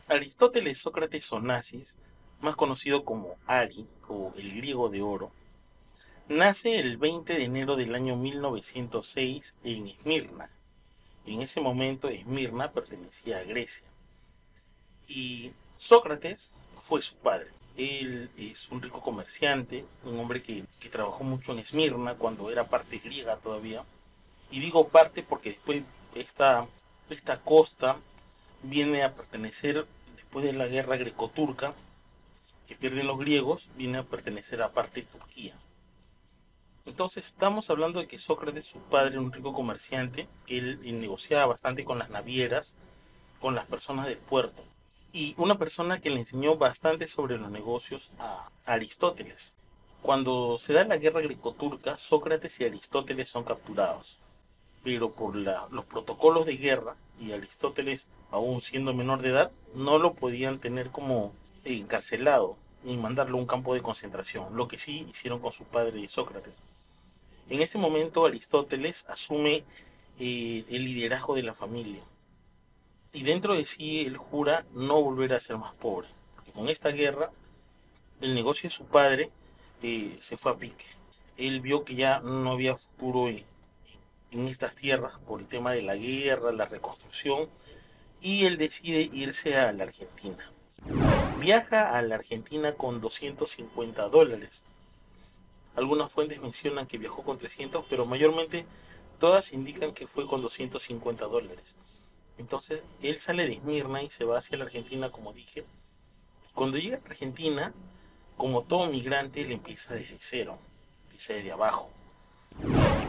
Aristóteles, Sócrates o Nasis, más conocido como Ari o el griego de oro, nace el 20 de enero del año 1906 en Esmirna. En ese momento Esmirna pertenecía a Grecia y Sócrates fue su padre. Él es un rico comerciante, un hombre que trabajó mucho en Esmirna cuando era parte griega todavía. Y digo parte porque después esta costa viene a pertenecer, después de la guerra greco-turca, que pierden los griegos, viene a pertenecer a parte de Turquía. Entonces estamos hablando de que Sócrates, su padre, era un rico comerciante, que él negociaba bastante con las navieras, con las personas del puerto. Y una persona que le enseñó bastante sobre los negocios a Aristóteles. Cuando se da la guerra greco-turca, Sócrates y Aristóteles son capturados. Pero por los protocolos de guerra, y Aristóteles, aún siendo menor de edad, no lo podían tener como encarcelado ni mandarlo a un campo de concentración, lo que sí hicieron con su padre Sócrates. En este momento Aristóteles asume el liderazgo de la familia y dentro de sí él jura no volver a ser más pobre, porque con esta guerra el negocio de su padre se fue a pique. Él vio que ya no había futuro en estas tierras por el tema de la guerra, la reconstrucción, y él decide irse a la Argentina. Viaja a la Argentina con $250. Algunas fuentes mencionan que viajó con 300, pero mayormente todas indican que fue con $250. Entonces él sale de Esmirna y se va hacia la Argentina, como dije. Cuando llega a la Argentina, como todo migrante, él empieza desde cero, empieza desde abajo.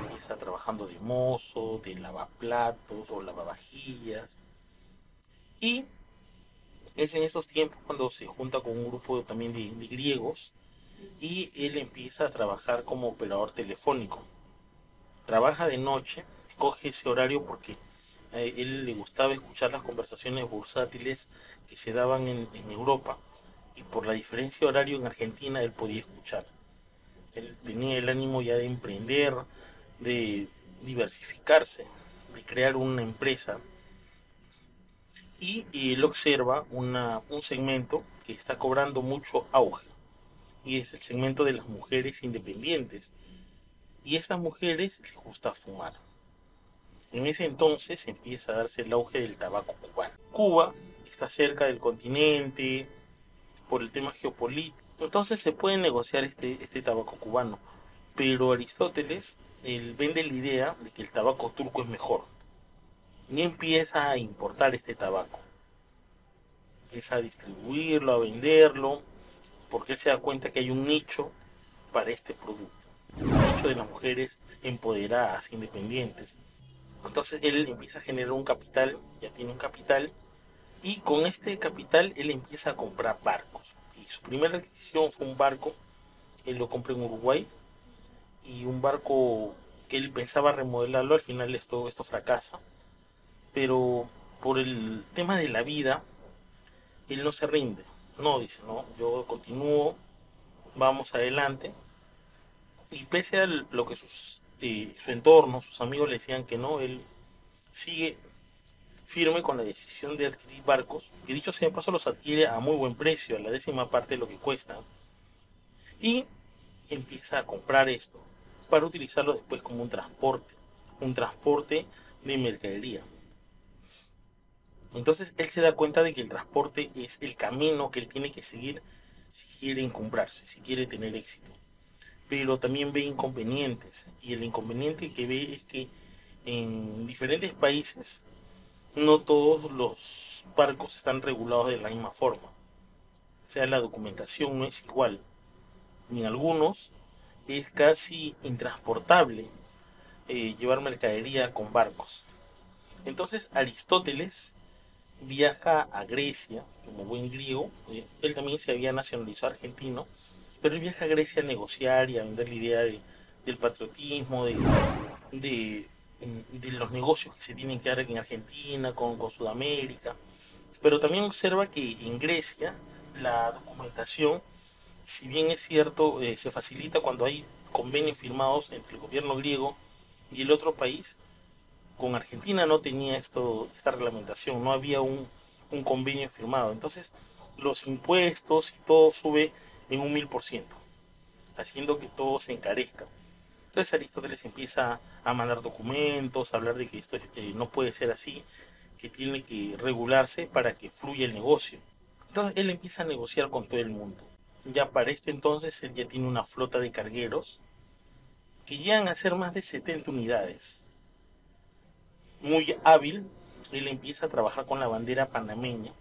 Empieza trabajando de mozo, de lavaplatos o lavavajillas. Y es en estos tiempos cuando se junta con un grupo también de griegos y él empieza a trabajar como operador telefónico. Trabaja de noche, escoge ese horario porque a él le gustaba escuchar las conversaciones bursátiles que se daban en Europa y por la diferencia de horario en Argentina él podía escuchar. Él tenía el ánimo ya de emprender, de diversificarse, de crear una empresa y él observa un segmento que está cobrando mucho auge y es el segmento de las mujeres independientes y a estas mujeres les gusta fumar. En ese entonces empieza a darse el auge del tabaco cubano. Cuba está cerca del continente por el tema geopolítico, entonces se puede negociar este tabaco cubano, pero Aristóteles él vende la idea de que el tabaco turco es mejor y empieza a importar este tabaco, empieza a distribuirlo, a venderlo, porque él se da cuenta que hay un nicho para este producto, es el nicho de las mujeres empoderadas, independientes. Entonces él empieza a generar un capital, ya tiene un capital, y con este capital él empieza a comprar barcos. Y su primera adquisición fue un barco, él lo compra en Uruguay, y un barco que él pensaba remodelarlo, al final esto fracasa, pero por el tema de la vida, él no se rinde, no dice, no, yo continúo, vamos adelante, y pese a lo que su entorno, sus amigos le decían que no, él sigue firme con la decisión de adquirir barcos, que dicho sea de paso los adquiere a muy buen precio, a la décima parte de lo que cuestan, y empieza a comprar esto para utilizarlo después como un transporte de mercadería. Entonces él se da cuenta de que el transporte es el camino que él tiene que seguir si quiere encumbrarse, si quiere tener éxito. Pero también ve inconvenientes, y el inconveniente que ve es que en diferentes países no todos los barcos están regulados de la misma forma. O sea, la documentación no es igual. En algunos es casi intransportable llevar mercadería con barcos. Entonces Aristóteles viaja a Grecia como buen griego. Él también se había nacionalizado argentino, pero él viaja a Grecia a negociar y a vender la idea del patriotismo, de, de los negocios que se tienen que dar aquí en Argentina, con Sudamérica. Pero también observa que en Grecia la documentación, si bien es cierto, se facilita cuando hay convenios firmados entre el gobierno griego y el otro país. Con Argentina no tenía esta reglamentación, no había un convenio firmado. Entonces los impuestos y todo sube en un 1000%, haciendo que todo se encarezca. Entonces Aristóteles empieza a mandar documentos, a hablar de que esto no puede ser así, que tiene que regularse para que fluya el negocio. Entonces él empieza a negociar con todo el mundo. Ya para este entonces él ya tiene una flota de cargueros que llegan a ser más de 70 unidades. Muy hábil, él empieza a trabajar con la bandera panameña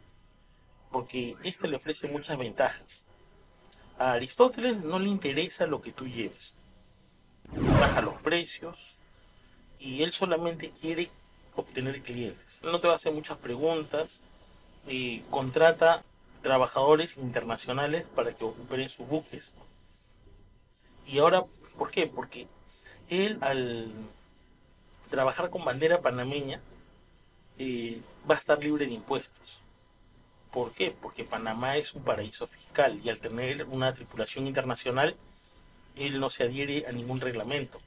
porque esta le ofrece muchas ventajas. A Aristóteles no le interesa lo que tú lleves. Él baja los precios y él solamente quiere obtener clientes. Él no te va a hacer muchas preguntas y contrata trabajadores internacionales para que operen sus buques. Y ahora, ¿por qué? Porque él al trabajar con bandera panameña va a estar libre de impuestos. ¿Por qué? Porque Panamá es un paraíso fiscal y al tener una tripulación internacional, él no se adhiere a ningún reglamento.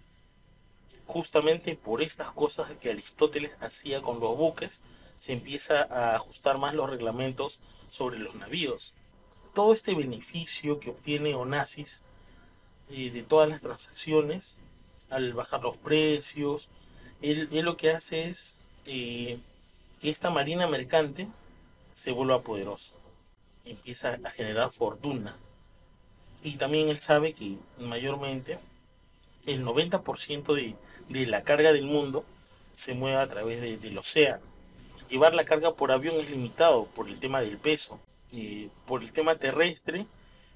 Justamente por estas cosas que Aristóteles hacía con los buques, se empieza a ajustar más los reglamentos sobre los navíos. Todo este beneficio que obtiene Onassis de todas las transacciones, al bajar los precios, él lo que hace es que esta marina mercante se vuelva poderosa, empieza a generar fortuna. Y también él sabe que mayormente el 90% de la carga del mundo se mueve a través del océano. Llevar la carga por avión es limitado por el tema del peso. Por el tema terrestre,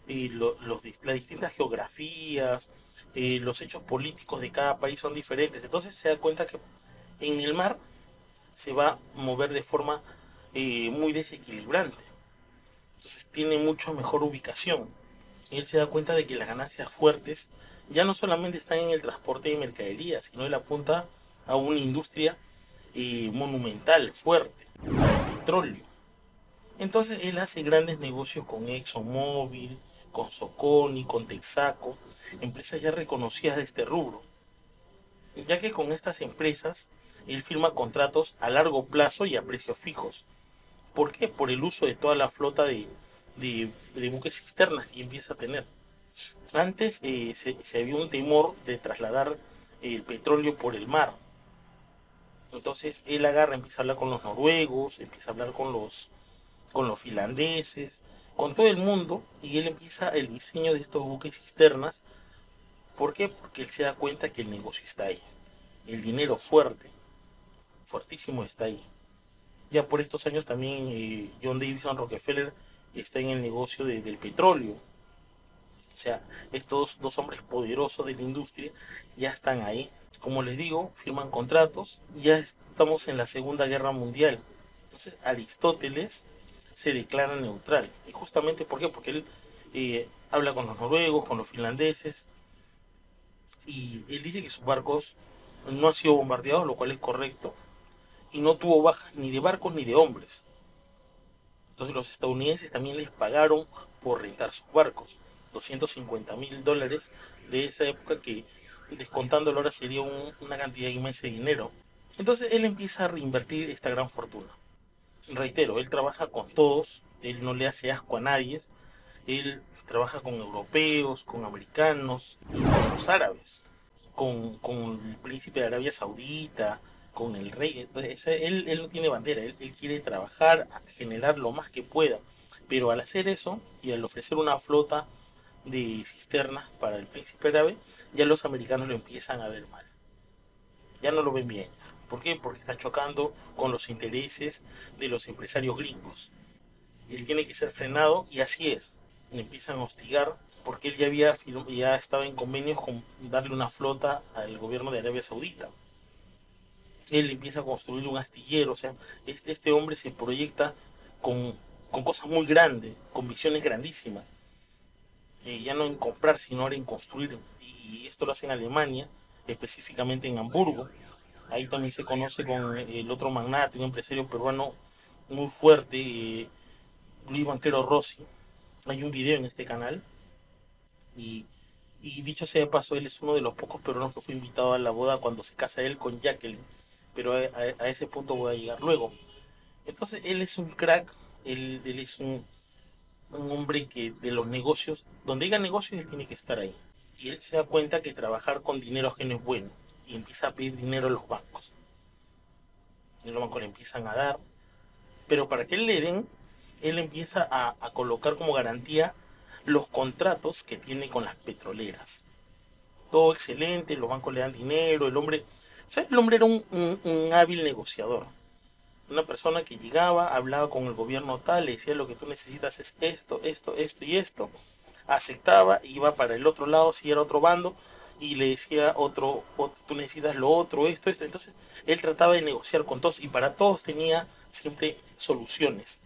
las distintas geografías, los hechos políticos de cada país son diferentes. Entonces se da cuenta que en el mar se va a mover de forma muy desequilibrante. Entonces tiene mucho mejor ubicación. Él se da cuenta de que las ganancias fuertes ya no solamente están en el transporte de mercaderías, sino él apunta a una industria monumental, fuerte, al petróleo. Entonces él hace grandes negocios con ExxonMobil, con Soconi, con Texaco, empresas ya reconocidas de este rubro, ya que con estas empresas él firma contratos a largo plazo y a precios fijos. ¿Por qué? Por el uso de toda la flota de buques cisternas que empieza a tener. Antes se había un temor de trasladar el petróleo por el mar. Entonces él agarra, empieza a hablar con los noruegos, empieza a hablar con los finlandeses, con todo el mundo, y él empieza el diseño de estos buques cisternas. ¿Por qué? Porque él se da cuenta que el negocio está ahí. El dinero fuerte, fuertísimo está ahí. Ya por estos años también John Davison Rockefeller está en el negocio del petróleo. O sea, estos dos hombres poderosos de la industria ya están ahí. Como les digo, firman contratos. Ya estamos en la Segunda Guerra Mundial. Entonces Aristóteles se declara neutral. ¿Y justamente por qué? Porque él habla con los noruegos, con los finlandeses. Y él dice que sus barcos no han sido bombardeados, lo cual es correcto. Y no tuvo bajas ni de barcos ni de hombres. Entonces los estadounidenses también les pagaron por rentar sus barcos. $250,000 de esa época que descontándolo ahora sería una cantidad inmensa de dinero. Entonces él empieza a reinvertir esta gran fortuna. Reitero, él trabaja con todos, él no le hace asco a nadie, él trabaja con europeos, con americanos y con los árabes, con el príncipe de Arabia Saudita, con el rey. Entonces, él no tiene bandera, él quiere trabajar, generar lo más que pueda. Pero al hacer eso y al ofrecer una flota de cisternas para el príncipe árabe, ya los americanos lo empiezan a ver mal. Ya no lo ven bien. ¿Por qué? Porque está chocando con los intereses de los empresarios gringos. Él tiene que ser frenado y así es. Le empiezan a hostigar porque él ya estaba en convenios con darle una flota al gobierno de Arabia Saudita. Él empieza a construir un astillero, o sea, este hombre se proyecta con cosas muy grandes, con visiones grandísimas. Ya no en comprar, sino ahora en construir. Y esto lo hace en Alemania, específicamente en Hamburgo. Ahí también se conoce con el otro magnate, un empresario peruano muy fuerte, Luis Banquero Rossi. Hay un video en este canal. Y, y dicho sea de paso, él es uno de los pocos peruanos que fue invitado a la boda cuando se casa él con Jacqueline. Pero a ese punto voy a llegar luego. Entonces él es un crack, él es un hombre que de los negocios, donde haya negocios él tiene que estar ahí. Y él se da cuenta que trabajar con dinero ajeno es bueno y empieza a pedir dinero a los bancos. Y los bancos le empiezan a dar, pero para que él le den, él empieza a colocar como garantía los contratos que tiene con las petroleras. Todo excelente, los bancos le dan dinero, el hombre, o sea, el hombre era un hábil negociador. Una persona que llegaba, hablaba con el gobierno tal, le decía lo que tú necesitas es esto, esto, esto y esto, aceptaba, iba para el otro lado, si era otro bando, y le decía tú necesitas lo otro, esto. Entonces, él trataba de negociar con todos y para todos tenía siempre soluciones.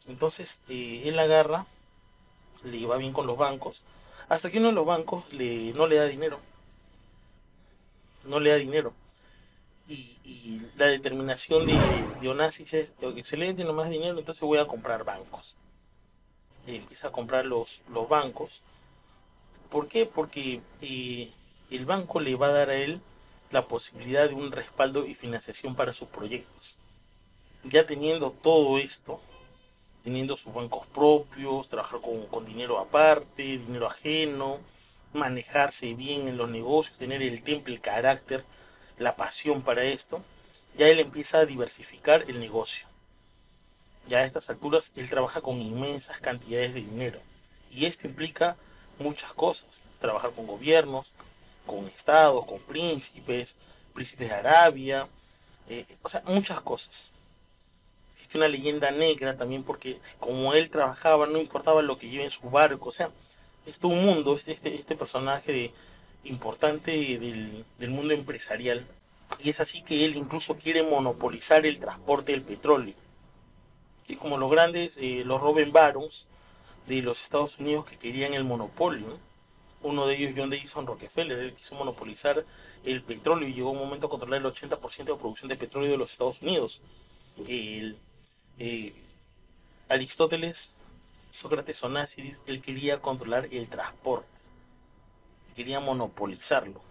Entonces, él agarra, le iba bien con los bancos, hasta que uno de los bancos no le da dinero, no le da dinero. Y la determinación de Onassis es, excelente, no más dinero, entonces voy a comprar bancos. Y empieza a comprar los bancos. ¿Por qué? Porque el banco le va a dar a él la posibilidad de un respaldo y financiación para sus proyectos. Ya teniendo todo esto, teniendo sus bancos propios, trabajar con dinero aparte, dinero ajeno, manejarse bien en los negocios, tener el temple, el carácter, la pasión para esto, ya él empieza a diversificar el negocio. Ya a estas alturas él trabaja con inmensas cantidades de dinero. Y esto implica muchas cosas. Trabajar con gobiernos, con estados, con príncipes de Arabia, o sea, muchas cosas. Existe una leyenda negra también porque como él trabajaba, no importaba lo que lleve en su barco, o sea, es todo un mundo, este personaje importante del mundo empresarial. Y es así que él incluso quiere monopolizar el transporte del petróleo. Y como los grandes, los Robin Barons de los Estados Unidos que querían el monopolio, ¿no? Uno de ellos, John Davison Rockefeller, él quiso monopolizar el petróleo y llegó un momento a controlar el 80% de producción de petróleo de los Estados Unidos. El, eh, Aristóteles, Sócrates Onassis, él quería controlar el transporte, quería monopolizarlo.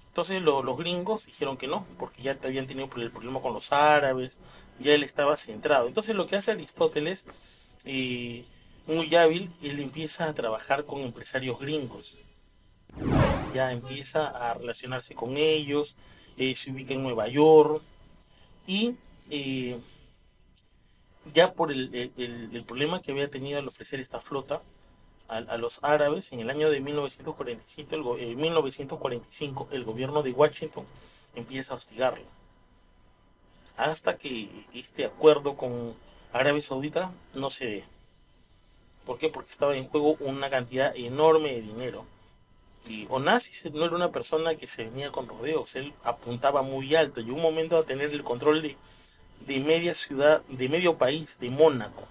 Entonces los gringos dijeron que no, porque ya habían tenido el problema con los árabes, ya él estaba centrado. Entonces lo que hace Aristóteles, eh, muy hábil, él empieza a trabajar con empresarios gringos, ya empieza a relacionarse con ellos, se ubica en Nueva York y eh, ya por el problema que había tenido al ofrecer esta flota a los árabes en el año de 1945, el gobierno de Washington empieza a hostigarlo. Hasta que este acuerdo con Arabia Saudita no se dé. ¿Por qué? Porque estaba en juego una cantidad enorme de dinero. Y Onassis no era una persona que se venía con rodeos, él apuntaba muy alto. Llegó un momento a tener el control de media ciudad, de medio país, de Mónaco.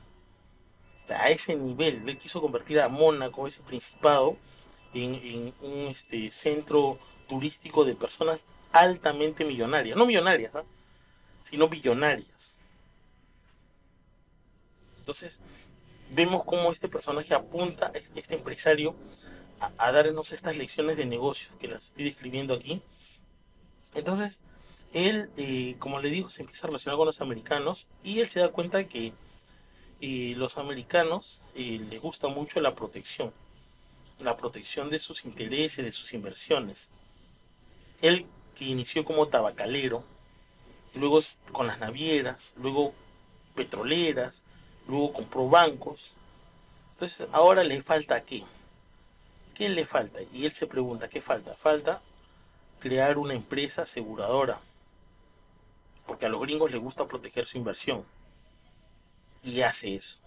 O sea, a ese nivel, él quiso convertir a Mónaco, ese principado, en un centro turístico de personas altamente millonarias. No millonarias, ¿eh? Sino billonarias. Entonces, vemos cómo este personaje apunta, este empresario, a darnos estas lecciones de negocios que las estoy describiendo aquí. Entonces, él, como le digo, se empieza a relacionar con los americanos y él se da cuenta de que los americanos les gusta mucho la protección de sus intereses, de sus inversiones. Él, que inició como tabacalero, luego con las navieras, luego petroleras, luego compró bancos. Entonces, ahora le falta qué. ¿Qué le falta? Y él se pregunta, ¿qué falta? Falta crear una empresa aseguradora, porque a los gringos les gusta proteger su inversión. Y hace eso.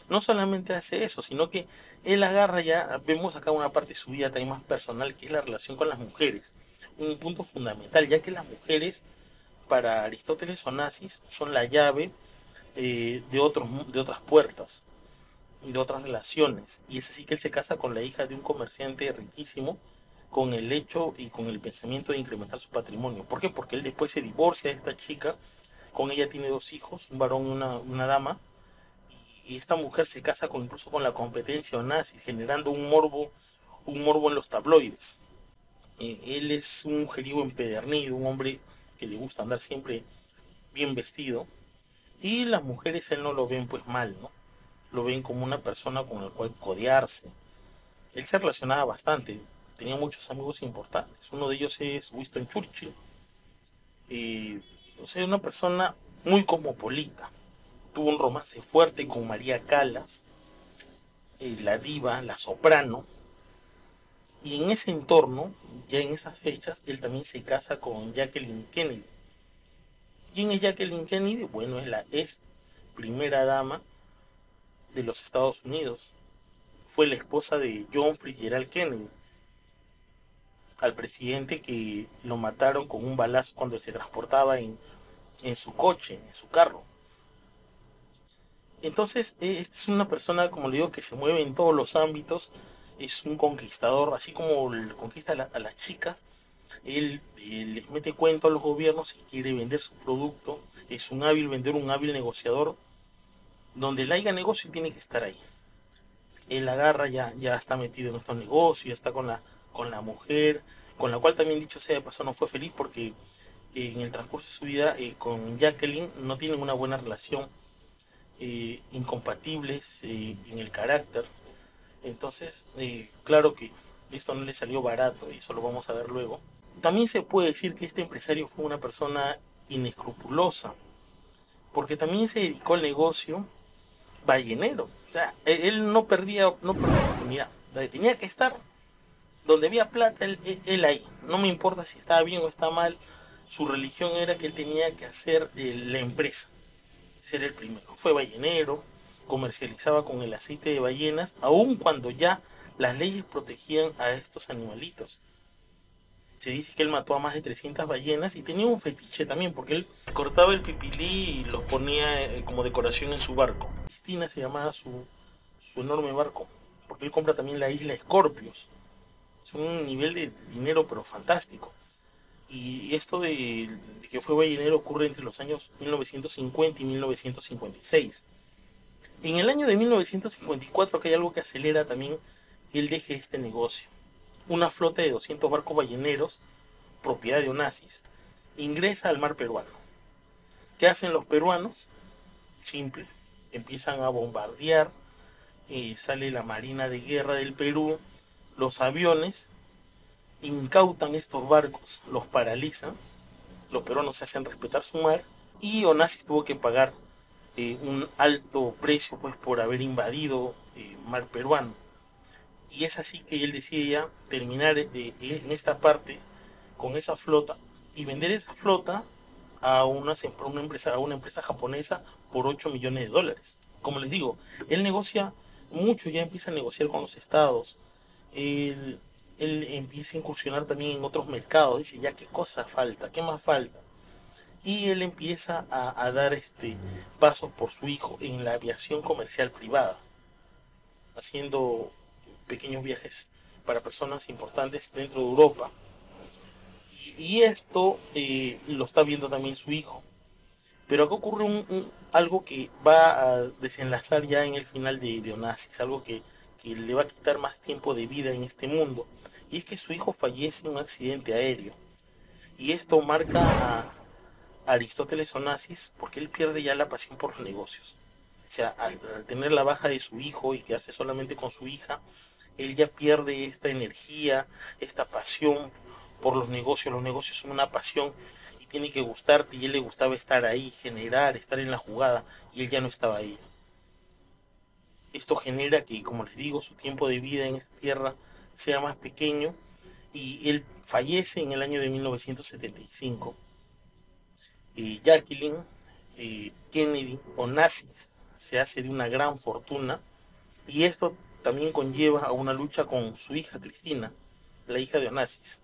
No solamente hace eso, sino que él agarra ya, vemos acá una parte de su vida también más personal, que es la relación con las mujeres. Un punto fundamental, ya que las mujeres, para Aristóteles Onassis, son la llave de otras puertas, de otras relaciones. Y es así que él se casa con la hija de un comerciante riquísimo, con el hecho y con el pensamiento de incrementar su patrimonio. ¿Por qué? Porque él después se divorcia de esta chica, con ella tiene dos hijos, un varón y una dama, y esta mujer se casa incluso con la competencia nazi, generando un morbo en los tabloides. Él es un mujeriego empedernido, un hombre que le gusta andar siempre bien vestido, Y las mujeres él no lo ven pues mal, ¿no? Lo ven como una persona con la cual codearse. Él se relacionaba bastante, tenía muchos amigos importantes. Uno de ellos es Winston Churchill. O sea, una persona muy cosmopolita. Tuvo un romance fuerte con María Callas, la diva, la soprano. Y en ese entorno, ya en esas fechas, él también se casa con Jacqueline Kennedy. ¿Quién es Jacqueline Kennedy? Bueno, es la ex primera dama de los Estados Unidos. Fue la esposa de John Fitzgerald Kennedy, al presidente que lo mataron con un balazo cuando se transportaba en su coche, en su carro. Entonces, esta es una persona, como le digo, que se mueve en todos los ámbitos, es un conquistador, así como conquista a las chicas, él les mete cuento a los gobiernos y quiere vender su producto, es un hábil vendedor, un hábil negociador, donde le haya negocio tiene que estar ahí. Él agarra, ya está metido en estos negocios, ya está con la mujer, con la cual también dicho sea de paso no fue feliz porque en el transcurso de su vida con Jacqueline no tienen una buena relación, incompatibles en el carácter. Entonces, claro que esto no le salió barato y eso lo vamos a ver luego. También se puede decir que este empresario fue una persona inescrupulosa, porque también se dedicó al negocio ballenero. O sea, él no perdía oportunidad. Tenía que estar donde había plata, él ahí. No me importa si estaba bien o estaba mal. Su religión era que él tenía que hacer la empresa, ser el primero. Fue ballenero, comercializaba con el aceite de ballenas, aun cuando ya las leyes protegían a estos animalitos. Se dice que él mató a más de 300 ballenas y tenía un fetiche también, porque él cortaba el pipilí y los ponía como decoración en su barco. Cristina se llamaba su enorme barco, porque él compra también la isla Escorpios. Es un nivel de dinero pero fantástico. Y esto de que fue ballenero ocurre entre los años 1950 y 1956. En el año de 1954 que hay algo que acelera también que él deje este negocio. Una flota de 200 barcos balleneros, propiedad de Onassis, ingresa al mar peruano. ¿Qué hacen los peruanos? Simple, empiezan a bombardear, sale la Marina de Guerra del Perú, los aviones, incautan estos barcos, los paralizan, los peruanos se hacen respetar su mar y Onassis tuvo que pagar un alto precio pues por haber invadido mar peruano. Y es así que él decide ya terminar en esta parte con esa flota y vender esa flota a una empresa japonesa por 8 millones de dólares. Como les digo, él negocia mucho, ya empieza a negociar con los estados, él, él empieza a incursionar también en otros mercados, dice ya qué cosa falta, qué más falta. Y él empieza a dar pasos por su hijo en la aviación comercial privada, haciendo pequeños viajes para personas importantes dentro de Europa. Y esto lo está viendo también su hijo. Pero acá ocurre algo que va a desenlazar ya en el final de Onassis, algo que le va a quitar más tiempo de vida en este mundo. Y es que su hijo fallece en un accidente aéreo. Y esto marca a Aristóteles Onassis porque él pierde ya la pasión por los negocios. O sea, al tener la baja de su hijo y quedarse solamente con su hija, él ya pierde esta energía, esta pasión por los negocios. Los negocios son una pasión y tiene que gustarte y a él le gustaba estar ahí, generar, estar en la jugada y él ya no estaba ahí. Esto genera que, como les digo, su tiempo de vida en esta tierra sea más pequeño y él fallece en el año de 1975. Jacqueline Kennedy Onassis se hace de una gran fortuna y esto también conlleva a una lucha con su hija Cristina, la hija de Onassis.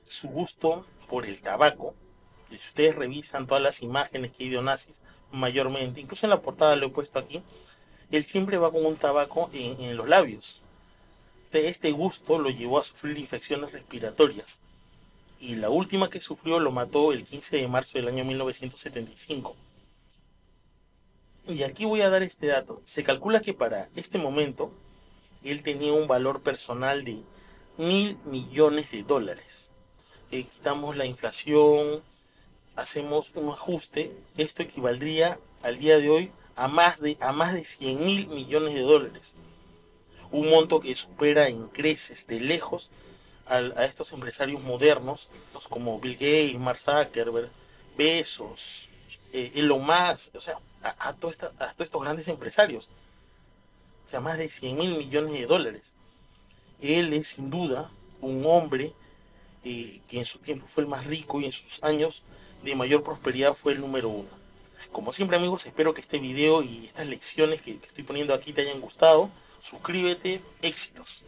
Su gusto por el tabaco, si ustedes revisan todas las imágenes que hay de Onassis, mayormente, incluso en la portada lo he puesto aquí, él siempre va con un tabaco en los labios. Este gusto lo llevó a sufrir infecciones respiratorias y la última que sufrió lo mató el 15 de marzo del año 1975. Y aquí voy a dar este dato. Se calcula que para este momento él tenía un valor personal de 1.000 millones de dólares. Quitamos la inflación, hacemos un ajuste, esto equivaldría al día de hoy a más de 100 mil millones de dólares. Un monto que supera en creces de lejos a estos empresarios modernos, como Bill Gates, Mark Zuckerberg, Bezos, Elon Musk, o sea, a todos estos grandes empresarios. O sea, más de 100 mil millones de dólares. Él es sin duda un hombre que en su tiempo fue el más rico y en sus años de mayor prosperidad fue el número uno. Como siempre, amigos, espero que este video y estas lecciones que estoy poniendo aquí te hayan gustado. Suscríbete, éxitos.